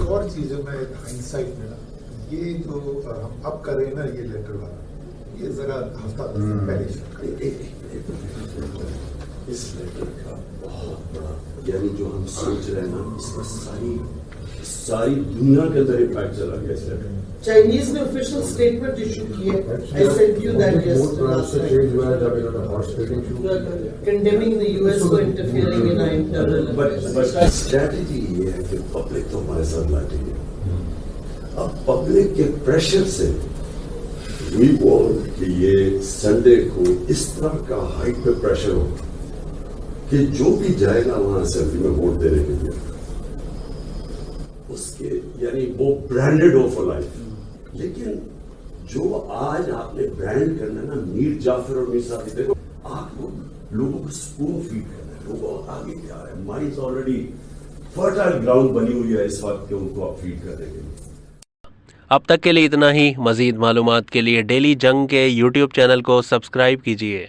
ایک اور چیز ہے، میں ہائنڈسائٹ میں نا یہ جو ہم اب کر رہے ہیں نا یہ لیٹر والا، یہ ذرا ہفتہ پہلے اس لیٹر کا بہت بڑا یعنی جو ہم سوچ رہے ہیں نا اس کا ساری دنیا کے اندر امپیکٹ چلا گیا اس لیٹر. چائنیز نے official statement issue کی ہے. I sent you that yesterday. Condemning the US for interfering in our internal affairs. But strategy یہ ہے کہ پبلک تو ہمارے ساتھ بیٹھی ہے. اب پبلک کے پریشر سے وی وانٹ کہ یہ سنڈے کو اس طرح کا ہائٹ پہ پریشر ہو کہ جو بھی جائے گا وہاں اسمبلی میں ووٹ دینے کے لیے اس کے یعنی وہ برانڈیڈ ہو فار لائف. لیکن جو آج آپ نے برانڈ کرنا نا میر جعفر اور میر صاحب، دیکھو آپ کو لوگوں کو سپون فیڈ کرنا ہے. لوگوں آگے کیا ہے، مائنڈ آلریڈی فرٹائل گراؤنڈ بنی ہوئی ہے اس وقت کہ ان کو آپ فیڈ کرنے کے لیے. اب تک کے لیے اتنا ہی. مزید معلومات کے لیے ڈیلی جنگ کے یوٹیوب چینل کو سبسکرائب کیجیے.